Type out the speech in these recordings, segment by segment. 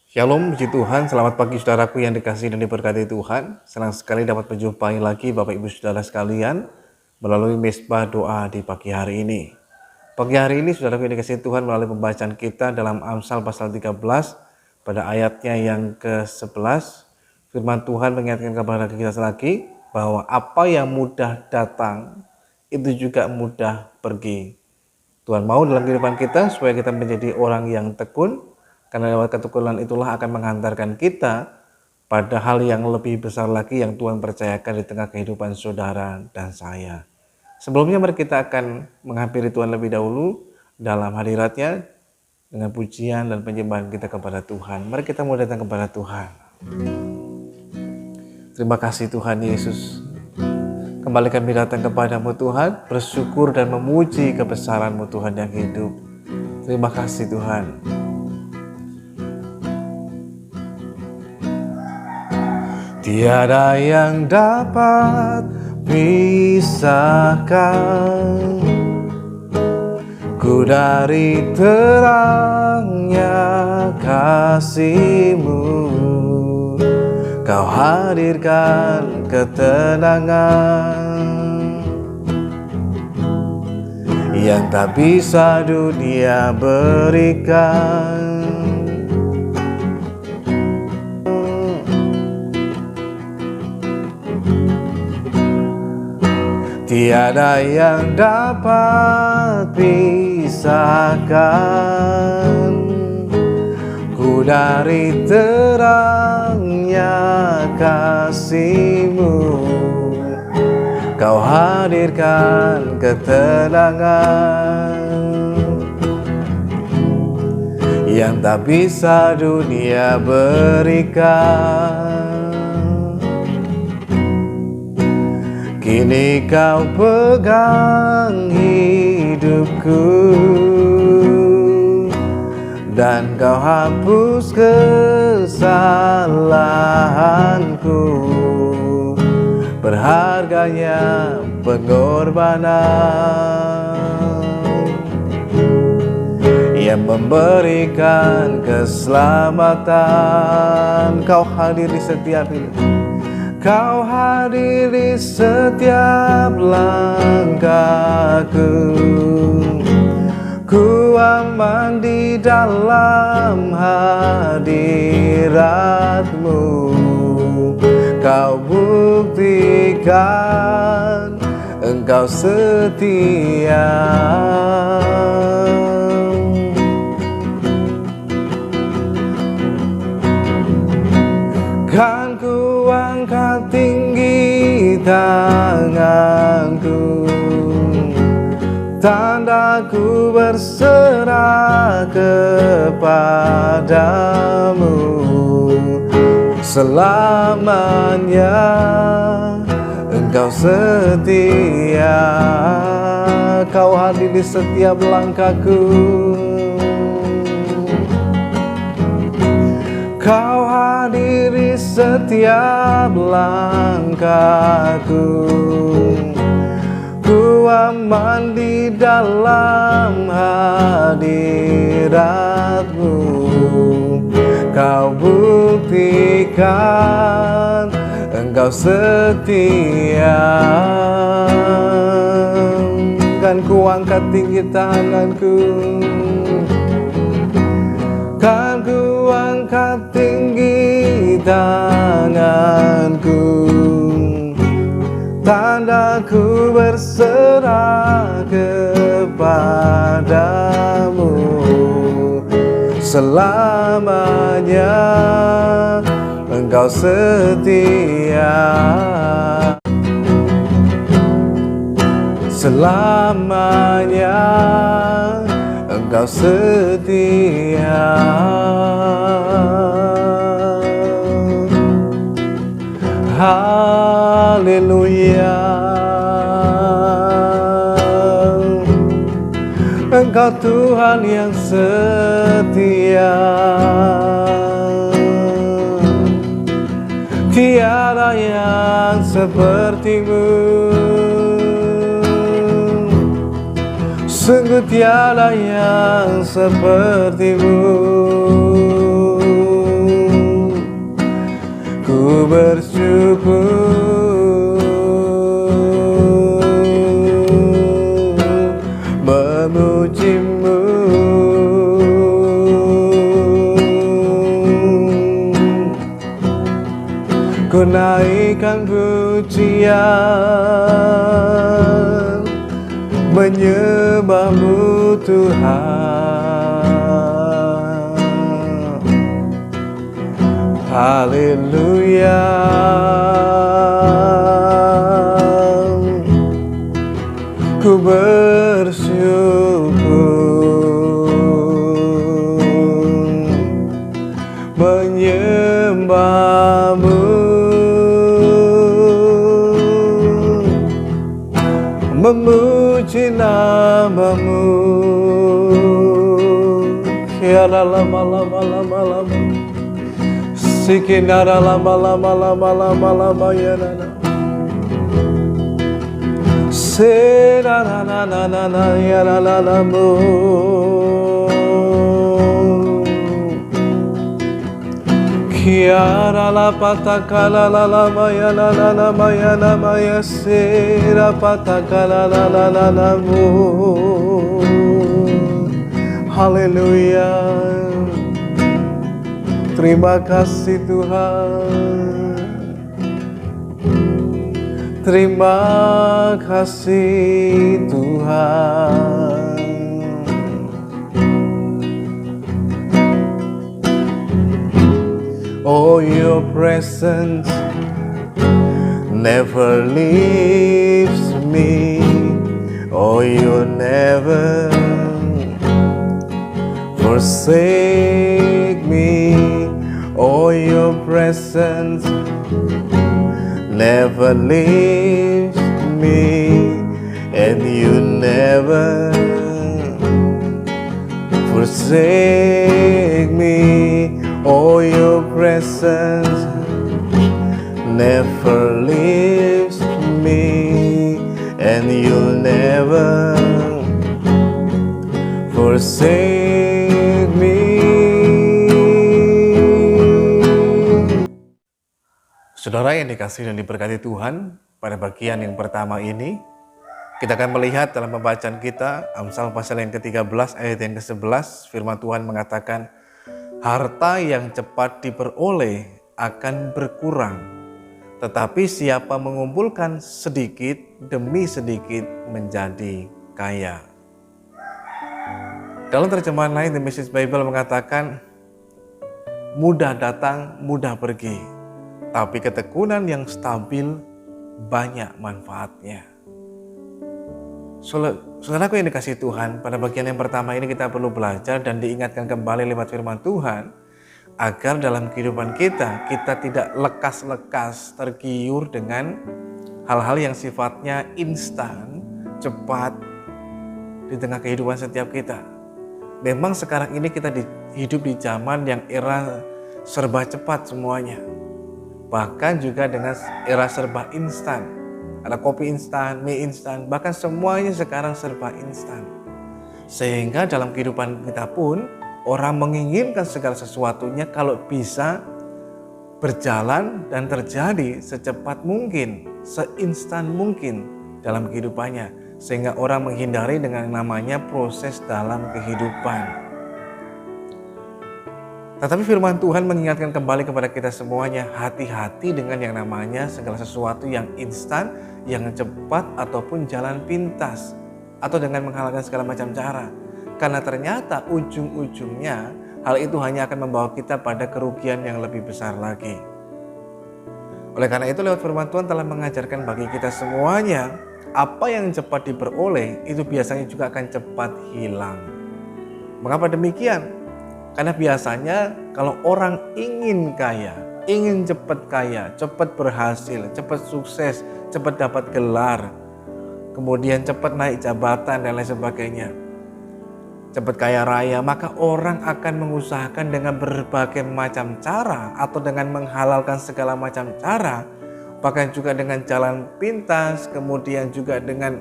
Shalom, puji Tuhan. Selamat pagi saudaraku yang dikasihi dan diberkati Tuhan. Senang sekali dapat menjumpai lagi Bapak Ibu Saudara sekalian melalui mesbah doa di pagi hari ini. Pagi hari ini saudaraku yang dikasihi Tuhan, melalui pembacaan kita dalam Amsal pasal 13 pada ayatnya yang ke-11, firman Tuhan mengingatkan kepada kita lagi bahwa apa yang mudah datang itu juga mudah pergi. Tuhan mau dalam kehidupan kita supaya kita menjadi orang yang tekun, karena lewat ketekunan itulah akan menghantarkan kita pada hal yang lebih besar lagi yang Tuhan percayakan di tengah kehidupan saudara dan saya. Sebelumnya mari kita akan menghampiri Tuhan lebih dahulu dalam hadiratnya dengan pujian dan penyembahan kita kepada Tuhan. Mari kita mau datang kepada Tuhan. Terima kasih Tuhan Yesus. Kembali kami datang kepadamu Tuhan, bersyukur dan memuji kebesaran-Mu Tuhan yang hidup. Terima kasih Tuhan. Tiada yang dapat pisahkan ku dari terangnya kasih-Mu. Kau hadirkan ketenangan yang tak bisa dunia berikan. Tiada yang dapat pisahkan ku dari terangnya kasih-Mu. Kau hadirkan ketenangan yang tak bisa dunia berikan. Kini Kau pegang hidupku dan Kau hapus kesalahanku. Berharganya pengorbanan yang memberikan keselamatan. Kau hadir di setiap hidup. Kau hadir di setiap langkahku. Ku aman di dalam hadirat-Mu. Kau buktikan Engkau setia. Kan ku angkat tinggi tanganku, tandaku berserah kepadamu. Selamanya Engkau setia. Kau hadir di setiap langkahku. Kau hadir di setiap langkahku. Ku aman di dalam hadirat-Mu. Kau buktikan Engkau setia. Kan ku angkat tinggi tanganku, kan ku angkat tinggi tanganku, tandaku berserah kepadamu. Selamanya Engkau setia. Selamanya Engkau setia. Haleluya. Engkau Tuhan yang setia. Tiada yang seperti-Mu. Sungguh tiada yang seperti-Mu. berikan pujian, menyembah-Mu Tuhan. Haleluya. Ku bersyukur menyembah-Mu, memuji nama-Mu. Kiara lama-lama Sikinara lama-lama ya nana. Serana ya lalamu. Kiara la patakala la maya la maya sera patakala la mu. Haleluya. Terima kasih Tuhan. Terima kasih Tuhan. Oh, your presence never leaves me. Oh, you never forsake me. Oh, your presence never leaves me, and you never forsake me. Oh, your presence never leaves me, and you'll never forsake me. Saudara yang dikasihi dan diberkati Tuhan, pada bagian yang pertama ini kita akan melihat dalam pembacaan kita Amsal pasal yang ke-13 ayat yang ke-11, firman Tuhan mengatakan, harta yang cepat diperoleh akan berkurang, tetapi siapa mengumpulkan sedikit demi sedikit menjadi kaya. Dalam terjemahan lain, The Message Bible mengatakan, mudah datang, mudah pergi, tapi ketekunan yang stabil banyak manfaatnya. Saudaraku yang dikasihi Tuhan, pada bagian yang pertama ini kita perlu belajar dan diingatkan kembali lewat firman Tuhan, agar dalam kehidupan kita tidak lekas-lekas tergiur dengan hal-hal yang sifatnya instan, cepat di tengah kehidupan setiap kita. Memang sekarang ini kita hidup di zaman yang era serba cepat semuanya. Bahkan juga dengan era serba instan. Ada kopi instan, mie instan, bahkan semuanya sekarang serba instan. Sehingga dalam kehidupan kita pun orang menginginkan segala sesuatunya kalau bisa berjalan dan terjadi secepat mungkin, seinstan mungkin dalam kehidupannya. Sehingga orang menghindari dengan namanya proses dalam kehidupan. Tetapi firman Tuhan mengingatkan kembali kepada kita semuanya, hati-hati dengan yang namanya segala sesuatu yang instan, yang cepat ataupun jalan pintas, atau dengan menghalalkan segala macam cara. Karena ternyata ujung-ujungnya hal itu hanya akan membawa kita pada kerugian yang lebih besar lagi. Oleh karena itu lewat firman Tuhan telah mengajarkan bagi kita semuanya, apa yang cepat diperoleh itu biasanya juga akan cepat hilang. Mengapa demikian? Karena biasanya kalau orang ingin kaya, ingin cepat kaya, cepat berhasil, cepat sukses, cepat dapat gelar, kemudian cepat naik jabatan dan lain sebagainya, cepat kaya raya, maka orang akan mengusahakan dengan berbagai macam cara atau dengan menghalalkan segala macam cara, bahkan juga dengan jalan pintas, kemudian juga dengan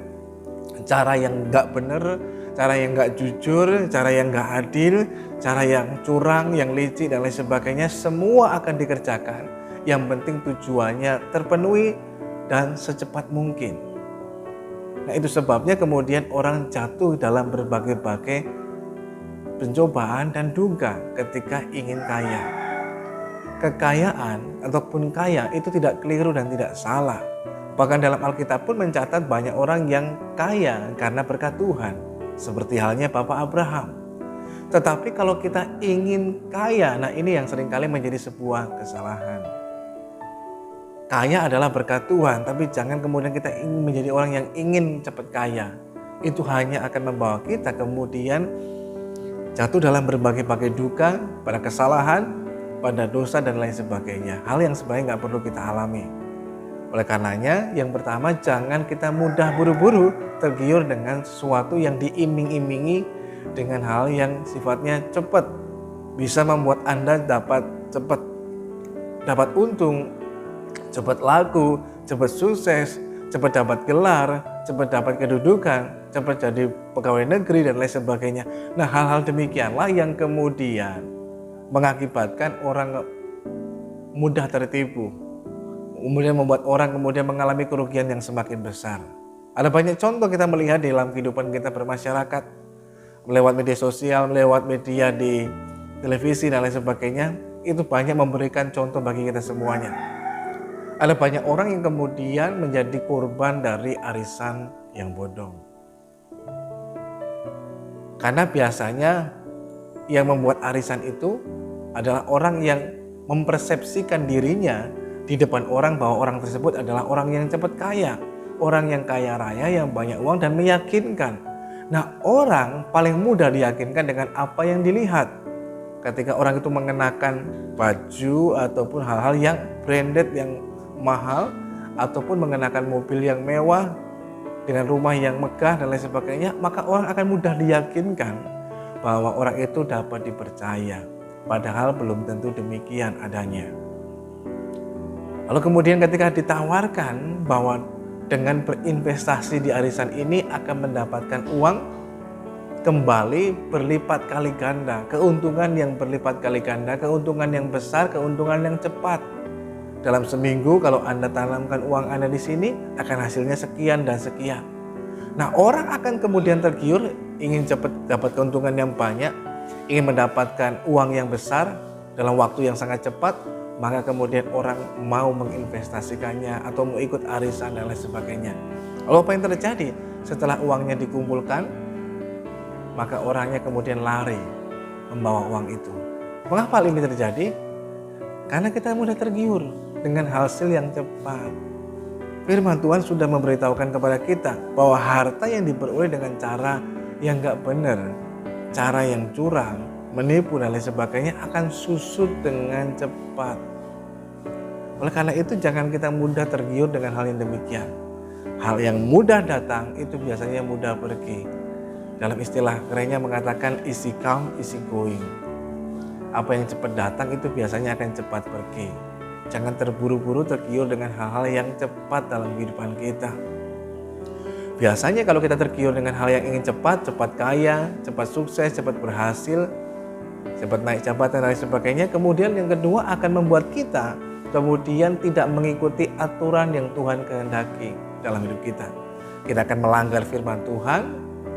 cara yang enggak benar, cara yang enggak jujur, cara yang enggak adil, cara yang curang, yang licik dan lain sebagainya, semua akan dikerjakan. Yang penting tujuannya terpenuhi dan secepat mungkin. Nah, itu sebabnya kemudian orang jatuh dalam berbagai-bagai pencobaan dan duga ketika ingin kaya. kekayaan ataupun kaya itu tidak keliru dan tidak salah. Bahkan dalam Alkitab pun mencatat banyak orang yang kaya karena berkat Tuhan, seperti halnya Bapak Abraham. Tetapi kalau kita ingin kaya, nah ini yang seringkali menjadi sebuah kesalahan. Kaya adalah berkat Tuhan, tapi jangan kemudian kita ingin menjadi orang yang ingin cepat kaya. Itu hanya akan membawa kita kemudian jatuh dalam berbagai-bagai duka, pada kesalahan, pada dosa dan lain sebagainya. Hal yang sebenarnya nggak perlu kita alami. Oleh karenanya, yang pertama, jangan kita mudah buru-buru tergiur dengan sesuatu yang diiming-imingi dengan hal yang sifatnya cepat. Bisa membuat Anda dapat cepat dapat untung, cepat laku, cepat sukses, cepat dapat gelar, cepat dapat kedudukan, cepat jadi pegawai negeri dan lain sebagainya. Nah, hal-hal demikianlah yang kemudian mengakibatkan orang mudah tertipu. Kemudian membuat orang kemudian mengalami kerugian yang semakin besar. Ada banyak contoh kita melihat di dalam kehidupan kita bermasyarakat, lewat media sosial, lewat media di televisi dan lain sebagainya. Itu banyak memberikan contoh bagi kita semuanya. Ada banyak orang yang kemudian menjadi korban dari arisan yang bodong. Karena biasanya yang membuat arisan itu adalah orang yang mempersepsikan dirinya di depan orang bahwa orang tersebut adalah orang yang cepat kaya, orang yang kaya raya, yang banyak uang dan meyakinkan. Nah, orang paling mudah diyakinkan dengan apa yang dilihat. Ketika orang itu mengenakan baju ataupun hal-hal yang branded, yang mahal, ataupun mengenakan mobil yang mewah dengan rumah yang megah dan lain sebagainya, maka orang akan mudah diyakinkan bahwa orang itu dapat dipercaya. Padahal belum tentu demikian adanya. Lalu kemudian ketika ditawarkan bahwa dengan berinvestasi di arisan ini akan mendapatkan uang kembali berlipat kali ganda, keuntungan yang berlipat kali ganda, keuntungan yang besar, keuntungan yang cepat. Dalam seminggu kalau Anda tanamkan uang Anda di sini akan hasilnya sekian dan sekian. Nah, orang akan kemudian tergiur, ingin cepat dapat keuntungan yang banyak, ingin mendapatkan uang yang besar dalam waktu yang sangat cepat. Maka kemudian orang mau menginvestasikannya atau mau ikut arisan dan lain sebagainya. Lalu apa yang terjadi? Setelah uangnya dikumpulkan, maka orangnya kemudian lari membawa uang itu. Mengapa hal ini terjadi? Karena kita mudah tergiur dengan hasil yang cepat. Firman Tuhan sudah memberitahukan kepada kita bahwa harta yang diperoleh dengan cara yang gak benar, cara yang curang, menipu dan lain sebagainya akan susut dengan cepat. Oleh karena itu jangan kita mudah tergiur dengan hal yang demikian. Hal yang mudah datang itu biasanya mudah pergi. Dalam istilah kerennya mengatakan easy come, easy going. Apa yang cepat datang itu biasanya akan cepat pergi. Jangan terburu-buru tergiur dengan hal-hal yang cepat dalam kehidupan kita. Biasanya kalau kita tergiur dengan hal yang ingin cepat, cepat kaya, cepat sukses, cepat berhasil, cepat naik jabatan dan lain sebagainya, kemudian yang kedua akan membuat kita kemudian tidak mengikuti aturan yang Tuhan kehendaki dalam hidup kita. Kita akan melanggar firman Tuhan.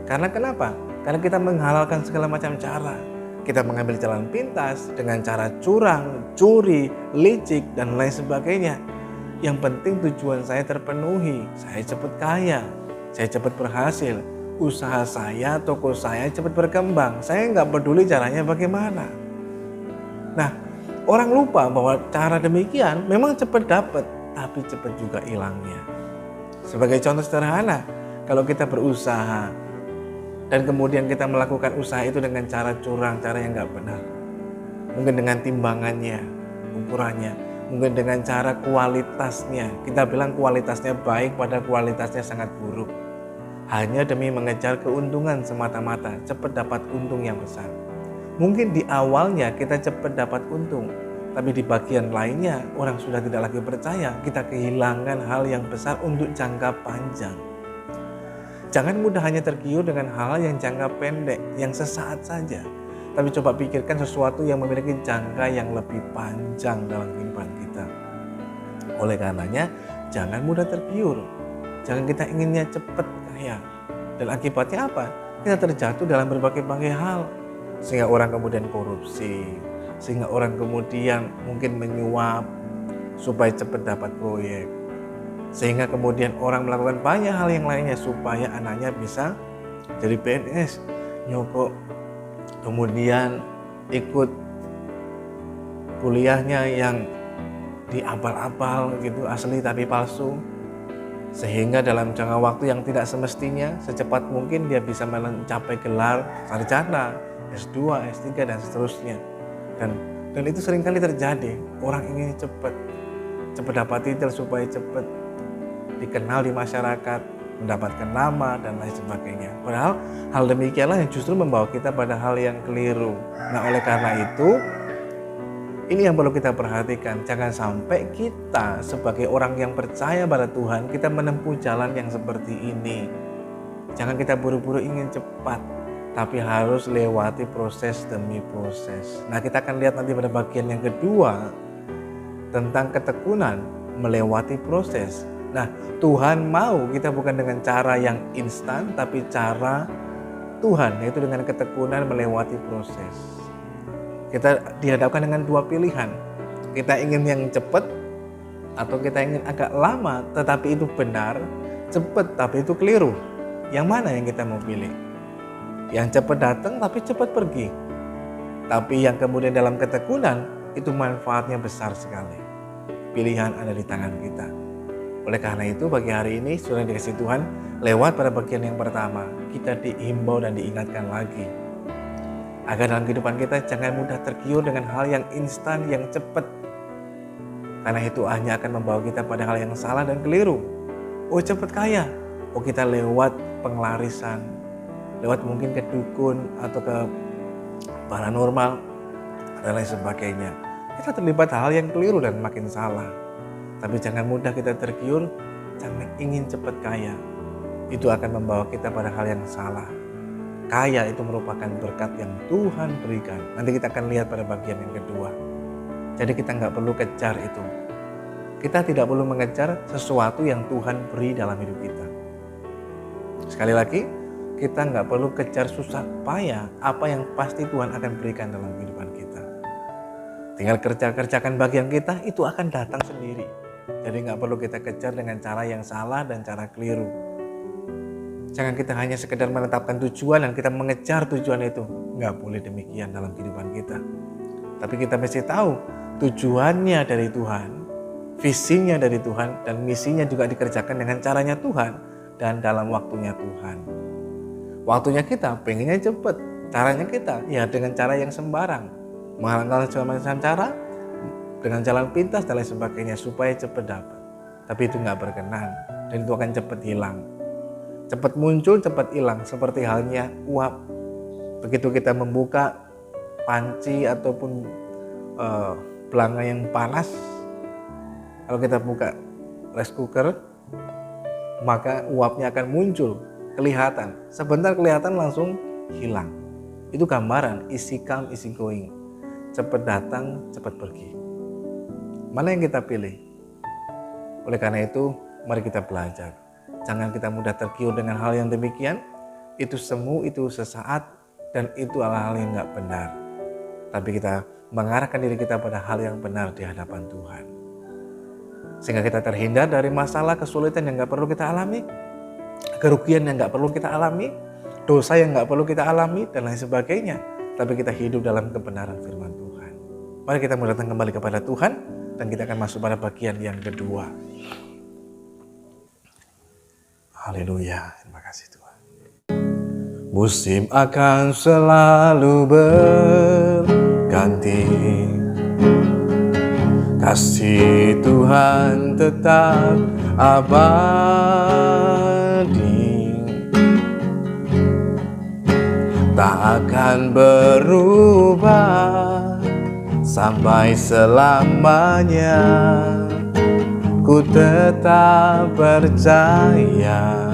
Karena kenapa? Karena kita menghalalkan segala macam cara. Kita mengambil jalan pintas dengan cara curang, curi, licik dan lain sebagainya. Yang penting tujuan saya terpenuhi, saya cepat kaya, saya cepat berhasil, usaha saya, toko saya cepat berkembang. Saya nggak peduli caranya bagaimana. Nah, orang lupa bahwa cara demikian memang cepat dapat, tapi cepat juga hilangnya. Sebagai contoh sederhana, kalau kita berusaha dan kemudian kita melakukan usaha itu dengan cara curang, cara yang nggak benar. Mungkin dengan timbangannya, ukurannya, mungkin dengan cara kualitasnya. Kita bilang kualitasnya baik, pada kualitasnya sangat buruk. Hanya demi mengejar keuntungan semata-mata, cepat dapat untung yang besar. Mungkin di awalnya kita cepat dapat untung, tapi di bagian lainnya orang sudah tidak lagi percaya, kita kehilangan hal yang besar untuk jangka panjang. Jangan mudah hanya tergiur dengan hal yang jangka pendek, yang sesaat saja. Tapi coba pikirkan sesuatu yang memiliki jangka yang lebih panjang dalam kehidupan kita. Oleh karenanya, jangan mudah tergiur. Jangan kita inginnya cepat kaya. Dan akibatnya apa? Kita terjatuh dalam berbagai hal. Sehingga orang kemudian korupsi, sehingga orang kemudian mungkin menyuap supaya cepat dapat proyek, sehingga kemudian orang melakukan banyak hal yang lainnya supaya anaknya bisa jadi PNS, nyokok, kemudian ikut kuliahnya yang diabal-abal gitu, asli tapi palsu, sehingga dalam jangka waktu yang tidak semestinya secepat mungkin dia bisa mencapai gelar sarjana, S2, S3 dan seterusnya. Dan itu seringkali terjadi. Orang ingin cepat dapat titel supaya cepat dikenal di masyarakat, mendapatkan nama dan lain sebagainya. Padahal hal demikianlah yang justru membawa kita pada hal yang keliru. Nah, oleh karena itu ini yang perlu kita perhatikan. Jangan sampai kita sebagai orang yang percaya pada Tuhan, kita menempuh jalan yang seperti ini. Jangan kita buru-buru ingin cepat, tapi harus lewati proses demi proses. Nah, kita akan lihat nanti pada bagian yang kedua tentang ketekunan melewati proses. Nah, Tuhan mau kita bukan dengan cara yang instan, tapi cara Tuhan, yaitu dengan ketekunan melewati proses. Kita dihadapkan dengan dua pilihan. Kita ingin yang cepat atau kita ingin agak lama tetapi itu benar, cepat tapi itu keliru. Yang mana yang kita mau pilih? Yang cepat datang tapi cepat pergi. Tapi yang kemudian dalam ketekunan itu manfaatnya besar sekali. Pilihan ada di tangan kita. Oleh karena itu bagi hari ini sudah dikasih Tuhan, lewat pada bagian yang pertama kita dihimbau dan diingatkan lagi agar dalam kehidupan kita jangan mudah tergiur dengan hal yang instan, yang cepat. Karena itu hanya akan membawa kita pada hal yang salah dan keliru. Oh, cepat kaya. Oh, kita lewat penglarisan, lewat mungkin ke dukun atau ke paranormal dan lain sebagainya. Kita terlibat hal yang keliru dan makin salah. Tapi jangan mudah kita tergiur, jangan ingin cepat kaya. Itu akan membawa kita pada hal yang salah. Kaya itu merupakan berkat yang Tuhan berikan. Nanti kita akan lihat pada bagian yang kedua. Jadi kita nggak perlu kejar itu. Kita tidak perlu mengejar sesuatu yang Tuhan beri dalam hidup kita. Sekali lagi, kita nggak perlu kejar susah payah apa yang pasti Tuhan akan berikan dalam kehidupan kita. Tinggal kerjakan bagian kita, itu akan datang sendiri. Jadi nggak perlu kita kejar dengan cara yang salah dan cara keliru. Jangan kita hanya sekedar menetapkan tujuan dan kita mengejar tujuan itu. Nggak boleh demikian dalam kehidupan kita. Tapi kita mesti tahu tujuannya dari Tuhan, visinya dari Tuhan, dan misinya juga dikerjakan dengan caranya Tuhan dan dalam waktunya Tuhan. Waktunya kita pengennya cepat, caranya kita ya dengan cara yang sembarang. Menghalalkan segala macam cara, dengan jalan pintas dan lain sebagainya supaya cepat dapat. Tapi itu nggak berkenan dan itu akan cepat hilang. Cepat muncul, cepat hilang, seperti halnya uap. Begitu kita membuka panci ataupun belanga yang panas, kalau kita buka rice cooker, maka uapnya akan muncul, kelihatan. Sebentar kelihatan langsung hilang. Itu gambaran easy come, easy going. Cepat datang, cepat pergi. Mana yang kita pilih? Oleh karena itu, mari kita belajar. Jangan kita mudah tergiur dengan hal yang demikian. Itu semu, itu sesaat, dan itu adalah hal yang gak benar. Tapi kita mengarahkan diri kita pada hal yang benar di hadapan Tuhan. Sehingga kita terhindar dari masalah, kesulitan yang gak perlu kita alami, kerugian yang gak perlu kita alami, dosa yang gak perlu kita alami, dan lain sebagainya. Tapi kita hidup dalam kebenaran firman Tuhan. Mari kita mulai datang kembali kepada Tuhan, dan kita akan masuk pada bagian yang kedua. Haleluya, terima kasih Tuhan. Musim akan selalu berganti, kasih Tuhan tetap abadi, tak akan berubah sampai selamanya. Ku tetap percaya,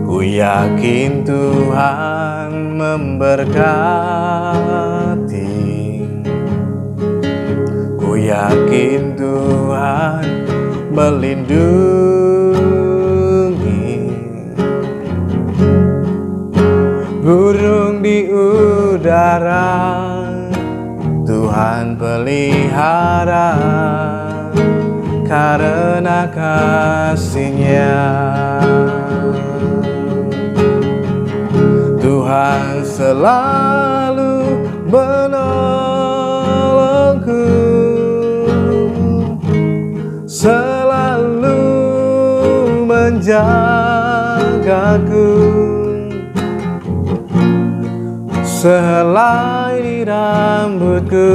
ku yakin Tuhan memberkati, ku yakin Tuhan melindungi. Burung di udara, Tuhan pelihara karena kasih-Nya. Tuhan selalu menolongku, selalu menjagaku. Sehelai di rambutku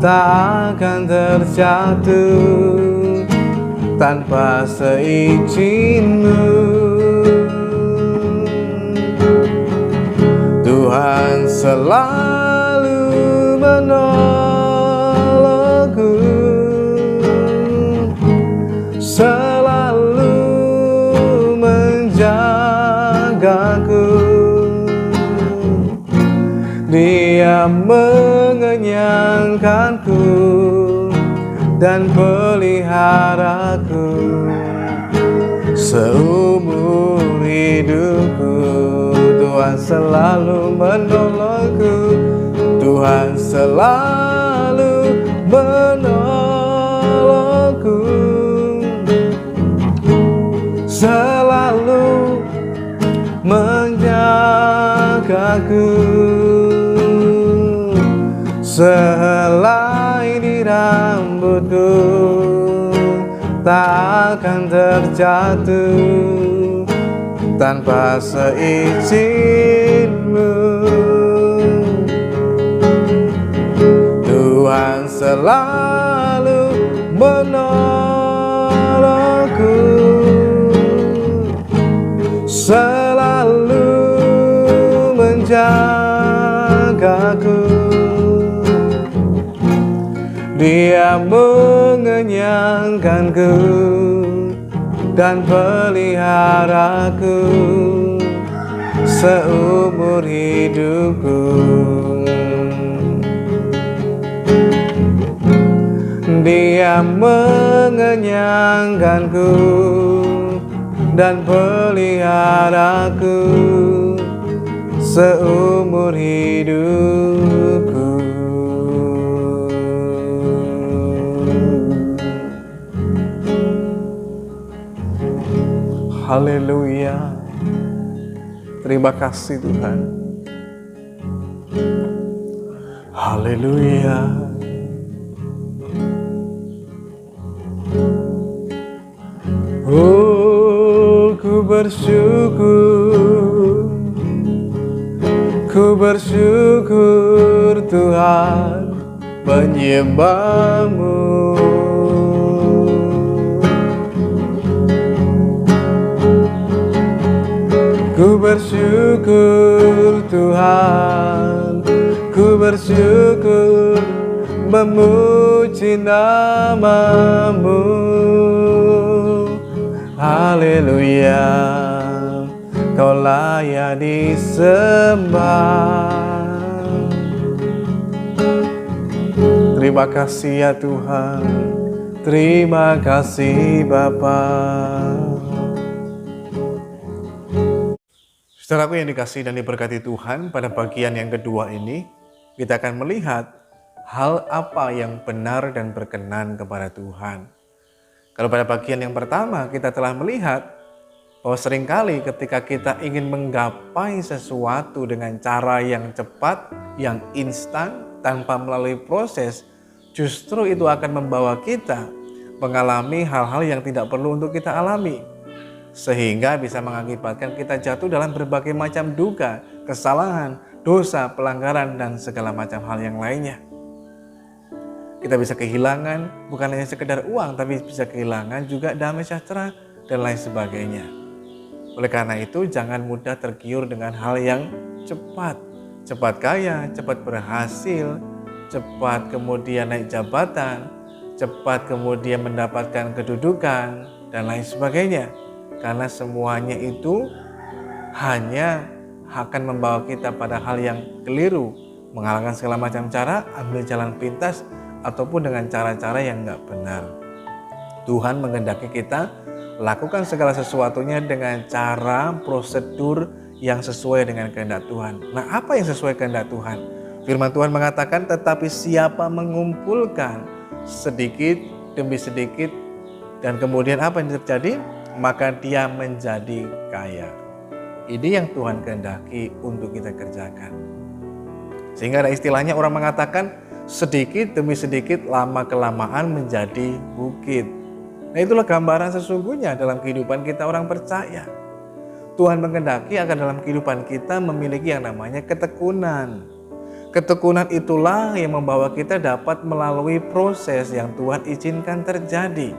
tak akan terjatuh tanpa seizin-Mu. Tuhan selalu menolongku, selalu menjagaku. Dia mengenyangkanku dan peliharaku seumur hidupku. Tuhan selalu menolongku, Tuhan selalu menolongku, selalu menjagaku. Sehelai di rambutku tak akan terjatuh tanpa seizin-Mu. Tuhan selalu menolongku, selalu menjagaku. Dia mengenyangkanku dan peliharaku seumur hidupku. Dia mengenyangkanku dan peliharaku seumur hidupku. Haleluya. Terima kasih Tuhan. Haleluya. Oh, ku bersyukur Tuhan, menyembah-Mu. Ku bersyukur Tuhan, ku bersyukur memuji nama-Mu. Haleluya, Kau layak disembah. Terima kasih ya Tuhan, terima kasih Bapa. Saudaraku yang dikasihi dan diberkati Tuhan, pada bagian yang kedua ini kita akan melihat hal apa yang benar dan berkenan kepada Tuhan. Kalau pada bagian yang pertama kita telah melihat bahwa seringkali ketika kita ingin menggapai sesuatu dengan cara yang cepat, yang instan, tanpa melalui proses, justru itu akan membawa kita mengalami hal-hal yang tidak perlu untuk kita alami. Sehingga bisa mengakibatkan kita jatuh dalam berbagai macam duka, kesalahan, dosa, pelanggaran, dan segala macam hal yang lainnya. Kita bisa kehilangan bukan hanya sekedar uang, tapi bisa kehilangan juga damai sejahtera dan lain sebagainya. Oleh karena itu, jangan mudah tergiur dengan hal yang cepat. Cepat kaya, cepat berhasil, cepat kemudian naik jabatan, cepat kemudian mendapatkan kedudukan, dan lain sebagainya. Karena semuanya itu hanya akan membawa kita pada hal yang keliru, menghalalkan segala macam cara, ambil jalan pintas, ataupun dengan cara-cara yang nggak benar. Tuhan menghendaki kita lakukan segala sesuatunya dengan cara, prosedur yang sesuai dengan kehendak Tuhan. Nah, apa yang sesuai kehendak Tuhan? Firman Tuhan mengatakan, tetapi siapa mengumpulkan sedikit demi sedikit, dan kemudian apa yang terjadi? Maka dia menjadi kaya. Ini yang Tuhan kehendaki untuk kita kerjakan. Sehingga ada istilahnya orang mengatakan, sedikit demi sedikit lama-kelamaan menjadi bukit. Nah, itulah gambaran sesungguhnya dalam kehidupan kita orang percaya. Tuhan menghendaki akan dalam kehidupan kita memiliki yang namanya ketekunan. Ketekunan itulah yang membawa kita dapat melalui proses yang Tuhan izinkan terjadi.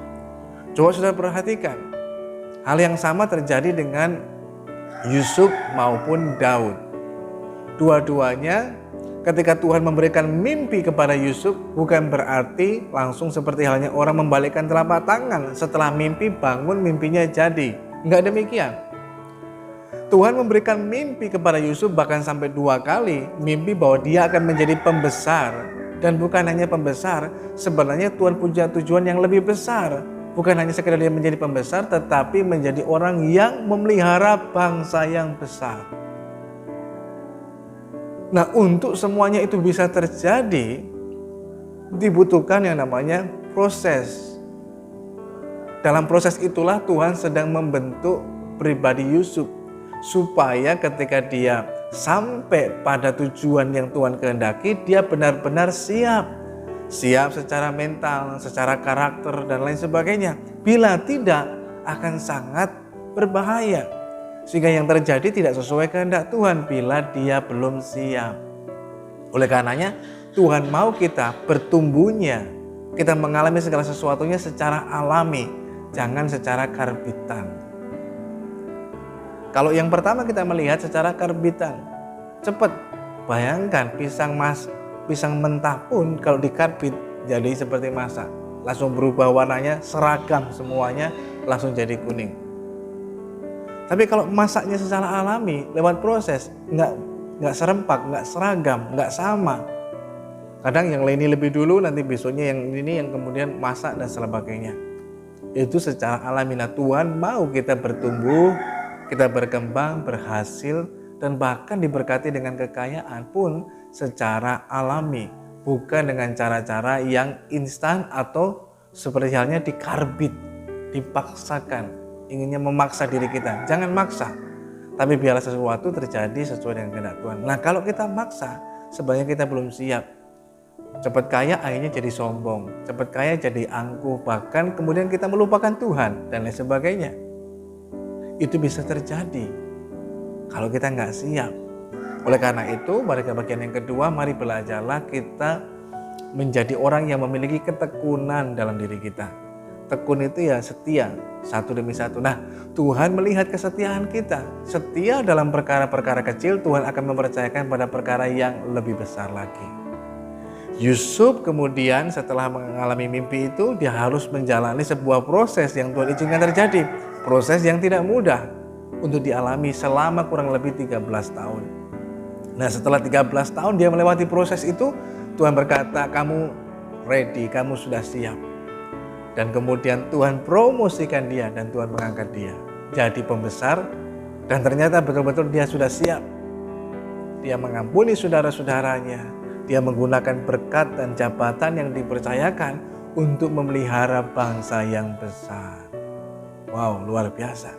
Coba sudah perhatikan, hal yang sama terjadi dengan Yusuf maupun Daud. Dua-duanya ketika Tuhan memberikan mimpi kepada Yusuf, bukan berarti langsung seperti halnya orang membalikkan telapak tangan setelah mimpi bangun mimpinya jadi. Enggak demikian. Tuhan memberikan mimpi kepada Yusuf bahkan sampai 2 kali, mimpi bahwa dia akan menjadi pembesar. Dan bukan hanya pembesar, sebenarnya Tuhan punya tujuan yang lebih besar. Bukan hanya sekedar dia menjadi pembesar, tetapi menjadi orang yang memelihara bangsa yang besar. Nah, untuk semuanya itu bisa terjadi, dibutuhkan yang namanya proses. Dalam proses itulah Tuhan sedang membentuk pribadi Yusuf, supaya ketika dia sampai pada tujuan yang Tuhan kehendaki, dia benar-benar siap. Siap secara mental, secara karakter, dan lain sebagainya. Bila tidak, akan sangat berbahaya. Sehingga yang terjadi tidak sesuai kehendak Tuhan bila dia belum siap. Oleh karenanya, Tuhan mau kita bertumbuhnya. Kita mengalami segala sesuatunya secara alami, jangan secara karbitan. Kalau yang pertama kita melihat secara karbitan, cepat. Bayangkan pisang mentah pun kalau dikarbit jadi seperti masak. Langsung berubah warnanya, seragam semuanya, langsung jadi kuning. Tapi kalau masaknya secara alami, lewat proses, nggak serempak, nggak seragam, nggak sama. Kadang yang lainnya lebih dulu, nanti besoknya yang ini yang kemudian masak dan sebagainya. Itu secara alami. Nah, Tuhan mau kita bertumbuh, kita berkembang, berhasil, dan bahkan diberkati dengan kekayaan pun secara alami, bukan dengan cara-cara yang instan atau seperti halnya dikarbit, dipaksakan, inginnya memaksa diri kita. Jangan maksa, tapi biarlah sesuatu terjadi sesuai dengan kehendak Tuhan. Nah, kalau kita maksa, sebenarnya kita belum siap. Cepat kaya akhirnya jadi sombong, cepat kaya jadi angkuh, bahkan kemudian kita melupakan Tuhan dan lain sebagainya. Itu bisa terjadi kalau kita nggak siap. Oleh karena itu, pada bagian yang kedua, mari belajarlah kita menjadi orang yang memiliki ketekunan dalam diri kita. Tekun itu ya setia, satu demi satu. Nah, Tuhan melihat kesetiaan kita. Setia dalam perkara-perkara kecil, Tuhan akan mempercayakan pada perkara yang lebih besar lagi. Yusuf kemudian setelah mengalami mimpi itu, dia harus menjalani sebuah proses yang Tuhan izinkan terjadi. Proses yang tidak mudah untuk dialami selama kurang lebih 13 tahun. Nah, setelah 13 tahun dia melewati proses itu, Tuhan berkata, kamu ready, kamu sudah siap. Dan kemudian Tuhan promosikan dia dan Tuhan mengangkat dia jadi pembesar. Dan ternyata betul-betul dia sudah siap. Dia mengampuni saudara-saudaranya. Dia menggunakan berkat dan jabatan yang dipercayakan untuk memelihara bangsa yang besar. Wow, luar biasa.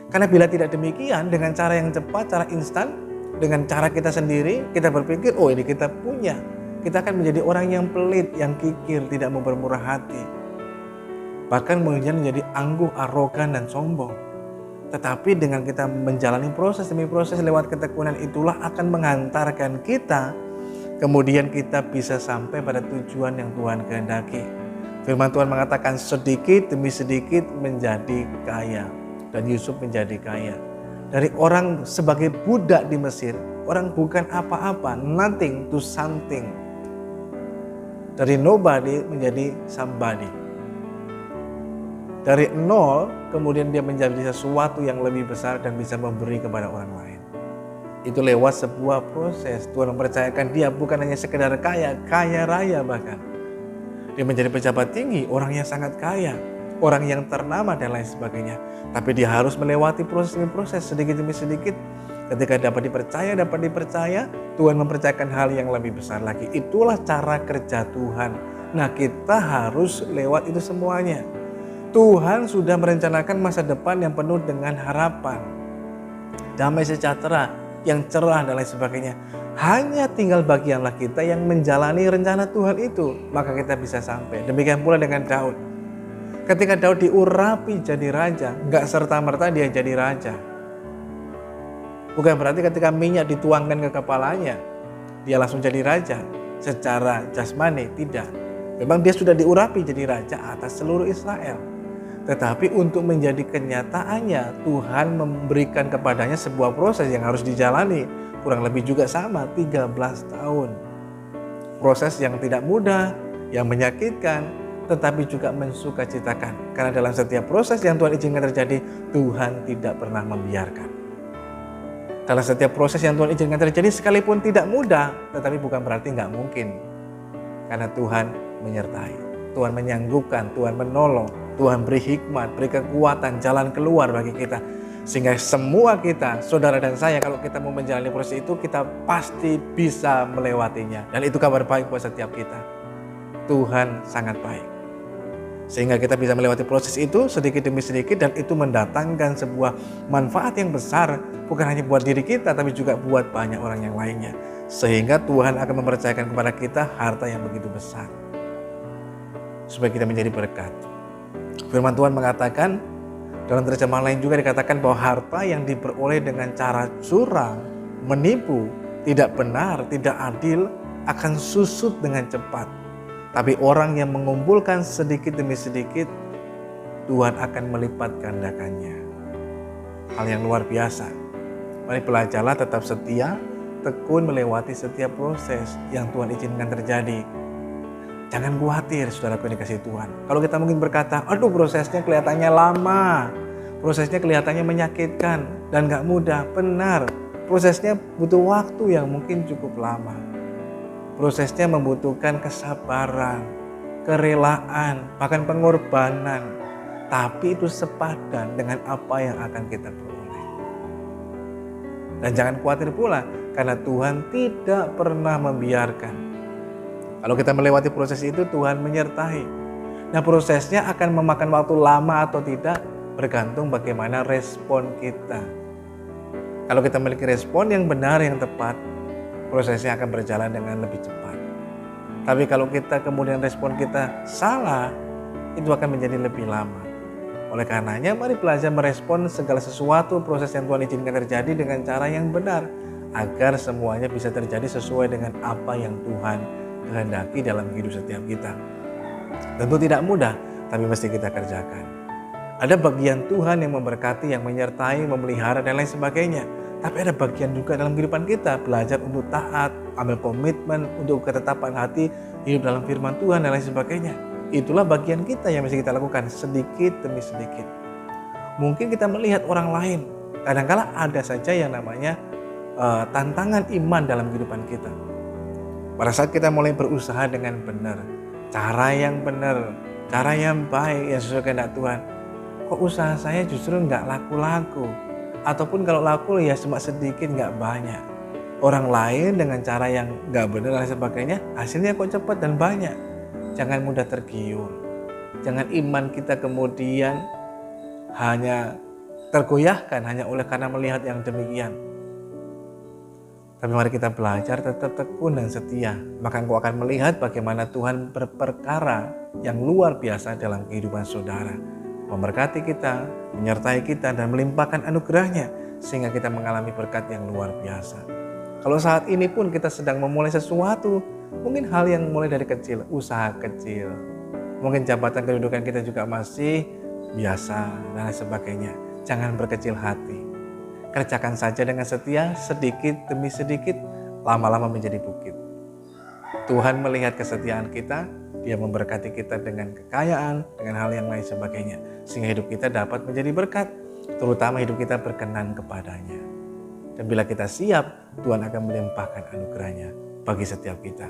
Karena bila tidak demikian, dengan cara yang cepat, cara instan, dengan cara kita sendiri, kita berpikir, oh ini kita punya. Kita akan menjadi orang yang pelit, yang kikir, tidak mau bermurah hati. Bahkan menjadi angkuh, arogan, dan sombong. Tetapi dengan kita menjalani proses demi proses lewat ketekunan itulah akan menghantarkan kita, kemudian kita bisa sampai pada tujuan yang Tuhan kehendaki. Firman Tuhan mengatakan sedikit demi sedikit menjadi kaya. Dan Yusuf menjadi kaya. Dari orang sebagai budak di Mesir, orang bukan apa-apa, nothing to something. Dari nobody menjadi somebody. Dari nol kemudian dia menjadi sesuatu yang lebih besar dan bisa memberi kepada orang lain. Itu lewat sebuah proses. Tuhan mempercayakan dia bukan hanya sekedar kaya, kaya raya bahkan. Dia menjadi pejabat tinggi, orang yang sangat kaya, orang yang ternama dan lain sebagainya. Tapi dia harus melewati proses demi proses, sedikit demi sedikit, Ketika dapat dipercaya, Tuhan mempercayakan hal yang lebih besar lagi. Itulah cara kerja Tuhan. Nah, kita harus lewat itu semuanya. Tuhan sudah merencanakan masa depan yang penuh dengan harapan, damai sejahtera, yang cerah dan lain sebagainya. Hanya tinggal bagianlah kita yang menjalani rencana Tuhan itu, maka kita bisa sampai. Demikian pula dengan Daud. Ketika Daud diurapi jadi raja, gak serta-merta dia jadi raja. Bukan berarti ketika minyak dituangkan ke kepalanya, dia langsung jadi raja secara jasmani, tidak. Memang dia sudah diurapi jadi raja atas seluruh Israel. Tetapi untuk menjadi kenyataannya, Tuhan memberikan kepadanya sebuah proses yang harus dijalani. Kurang lebih juga sama, 13 tahun. Proses yang tidak mudah, yang menyakitkan, tetapi juga mensukacitakan. Karena dalam setiap proses yang Tuhan izinkan terjadi, Tuhan tidak pernah membiarkan. Dalam setiap proses yang Tuhan izinkan terjadi sekalipun tidak mudah, tetapi bukan berarti nggak mungkin. Karena Tuhan menyertai, Tuhan menyanggupkan, Tuhan menolong, Tuhan beri hikmat, beri kekuatan, jalan keluar bagi kita. Sehingga semua kita, saudara dan saya, kalau kita mau menjalani proses itu, kita pasti bisa melewatinya. Dan itu kabar baik buat setiap kita. Tuhan sangat baik. Sehingga kita bisa melewati proses itu sedikit demi sedikit, dan itu mendatangkan sebuah manfaat yang besar, bukan hanya buat diri kita tapi juga buat banyak orang yang lainnya. Sehingga Tuhan akan mempercayakan kepada kita harta yang begitu besar supaya kita menjadi berkat. Firman Tuhan mengatakan, dalam terjemahan lain juga dikatakan bahwa harta yang diperoleh dengan cara curang, menipu, tidak benar, tidak adil akan susut dengan cepat. Tapi orang yang mengumpulkan sedikit demi sedikit, Tuhan akan melipat gandakannya. Hal yang luar biasa. Mari belajarlah tetap setia, tekun melewati setiap proses yang Tuhan izinkan terjadi. Jangan khawatir, saudaraku yang dikasihi Tuhan. Kalau kita mungkin berkata, aduh prosesnya kelihatannya lama, prosesnya kelihatannya menyakitkan dan gak mudah. Benar, prosesnya butuh waktu yang mungkin cukup lama. Prosesnya membutuhkan kesabaran, kerelaan, bahkan pengorbanan. Tapi itu sepadan dengan apa yang akan kita peroleh. Dan jangan khawatir pula, karena Tuhan tidak pernah membiarkan. Kalau kita melewati proses itu, Tuhan menyertai. Nah, prosesnya akan memakan waktu lama atau tidak, bergantung bagaimana respon kita. Kalau kita memiliki respon yang benar, yang tepat, prosesnya akan berjalan dengan lebih cepat. Tapi kalau kita kemudian respon kita salah, itu akan menjadi lebih lama. Oleh karenanya, mari belajar merespon segala sesuatu proses yang Tuhan izinkan terjadi dengan cara yang benar, agar semuanya bisa terjadi sesuai dengan apa yang Tuhan kehendaki dalam hidup setiap kita. Tentu tidak mudah, tapi mesti kita kerjakan. Ada bagian Tuhan yang memberkati, yang menyertai, memelihara, dan lain sebagainya. Tapi ada bagian juga dalam kehidupan kita, belajar untuk taat, ambil komitmen untuk ketetapan hati, hidup dalam firman Tuhan dan lain sebagainya. Itulah bagian kita yang mesti kita lakukan sedikit demi sedikit. Mungkin kita melihat orang lain, kadang-kala ada saja yang namanya tantangan iman dalam kehidupan kita. Pada saat kita mulai berusaha dengan benar, cara yang benar, cara yang baik yang sesuai kehendak Tuhan, kok usaha saya justru nggak laku-laku? Ataupun kalau laku ya cuma sedikit, nggak banyak. Orang lain dengan cara yang nggak benar dan sebagainya, hasilnya kok cepat dan banyak. Jangan mudah tergiur. Jangan iman kita kemudian hanya tergoyahkan hanya oleh karena melihat yang demikian. Tapi mari kita belajar tetap tekun dan setia. Maka engkau akan melihat bagaimana Tuhan berperkara yang luar biasa dalam kehidupan saudara. Memberkati kita, menyertai kita, dan melimpahkan anugerahnya sehingga kita mengalami berkat yang luar biasa. Kalau saat ini pun kita sedang memulai sesuatu, mungkin hal yang mulai dari kecil, usaha kecil, mungkin jabatan kedudukan kita juga masih biasa dan lain sebagainya. Jangan berkecil hati, kerjakan saja dengan setia, sedikit demi sedikit, lama-lama menjadi bukit. Tuhan melihat kesetiaan kita, Dia memberkati kita dengan kekayaan, dengan hal yang lain sebagainya. Sehingga hidup kita dapat menjadi berkat, terutama hidup kita berkenan kepadanya. Dan bila kita siap, Tuhan akan melimpahkan anugerahnya bagi setiap kita.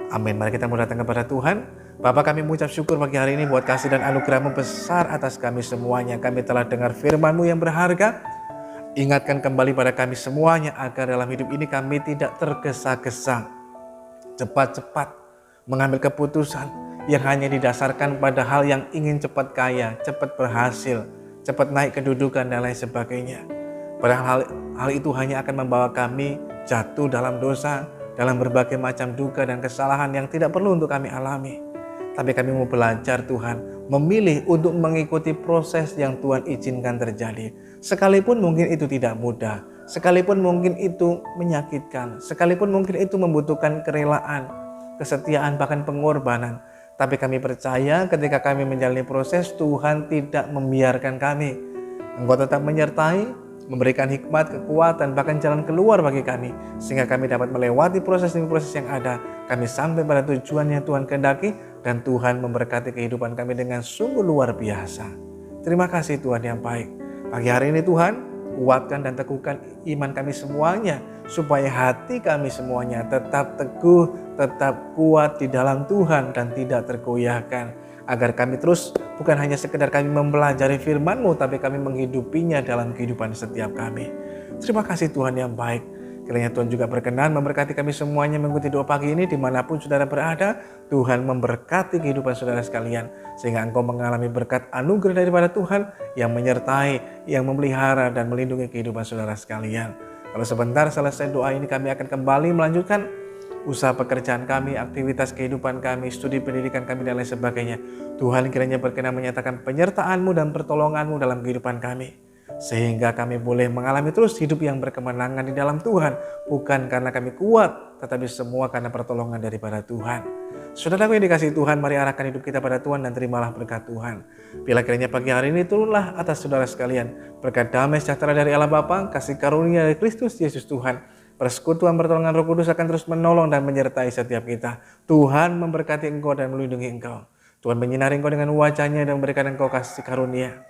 Amin. Mari kita mau datang kepada Tuhan. Bapa, kami mengucap syukur pagi hari ini buat kasih dan anugerah-Mu besar atas kami semuanya. Kami telah dengar firman-Mu yang berharga. Ingatkan kembali pada kami semuanya agar dalam hidup ini kami tidak tergesa-gesa, cepat-cepat mengambil keputusan yang hanya didasarkan pada hal yang ingin cepat kaya, cepat berhasil, cepat naik kedudukan dan lain sebagainya. Padahal hal itu hanya akan membawa kami jatuh dalam dosa, dalam berbagai macam duka dan kesalahan yang tidak perlu untuk kami alami. Tapi kami mau belajar Tuhan, memilih untuk mengikuti proses yang Tuhan izinkan terjadi. Sekalipun mungkin itu tidak mudah, sekalipun mungkin itu menyakitkan, sekalipun mungkin itu membutuhkan kerelaan, kesetiaan, bahkan pengorbanan. Tapi kami percaya ketika kami menjalani proses, Tuhan tidak membiarkan kami. Engkau tetap menyertai, memberikan hikmat, kekuatan, bahkan jalan keluar bagi kami, sehingga kami dapat melewati proses demi proses yang ada. Kami sampai pada tujuan yang Tuhan kehendaki, dan Tuhan memberkati kehidupan kami dengan sungguh luar biasa. Terima kasih Tuhan yang baik. Pagi hari ini Tuhan, kuatkan dan teguhkan iman kami semuanya, supaya hati kami semuanya tetap teguh, tetap kuat di dalam Tuhan dan tidak tergoyahkan. Agar kami terus bukan hanya sekedar kami mempelajari firman-Mu, tapi kami menghidupinya dalam kehidupan setiap kami. Terima kasih Tuhan yang baik. Kiranya Tuhan juga berkenan memberkati kami semuanya mengikuti doa pagi ini dimanapun saudara berada. Tuhan memberkati kehidupan saudara sekalian, sehingga engkau mengalami berkat anugerah daripada Tuhan yang menyertai, yang memelihara dan melindungi kehidupan saudara sekalian. Kalau sebentar selesai doa ini, kami akan kembali melanjutkan usaha pekerjaan kami, aktivitas kehidupan kami, studi pendidikan kami dan lain sebagainya. Tuhan kiranya berkenan menyatakan penyertaan-Mu dan pertolongan-Mu dalam kehidupan kami, sehingga kami boleh mengalami terus hidup yang berkemenangan di dalam Tuhan, bukan karena kami kuat, tetapi semua karena pertolongan daripada Tuhan. Saudaraku yang dikasihi Tuhan, mari arahkan hidup kita pada Tuhan dan terimalah berkat Tuhan. Bila kiranya pagi hari ini turunlah atas saudara sekalian berkat damai sejahtera dari Allah Bapa, kasih karunia dari Kristus Yesus Tuhan, persekutuan pertolongan Roh Kudus akan terus menolong dan menyertai setiap kita. Tuhan memberkati engkau dan melindungi engkau. Tuhan menyinari engkau dengan wajah-Nya dan memberikan engkau kasih karunia.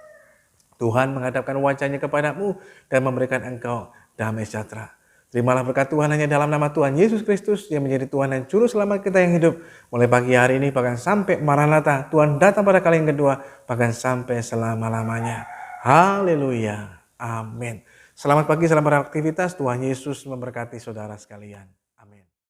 Tuhan menghadapkan wajah-Nya kepadamu dan memberikan engkau damai sejahtera. Terimalah berkat Tuhan hanya dalam nama Tuhan Yesus Kristus yang menjadi Tuhan dan Juru Selamat kita yang hidup. Mulai pagi hari ini bahkan sampai Maranatha, Tuhan datang pada kali yang kedua, bahkan sampai selama-lamanya. Haleluya. Amin. Selamat pagi, selamat beraktivitas. Tuhan Yesus memberkati saudara sekalian.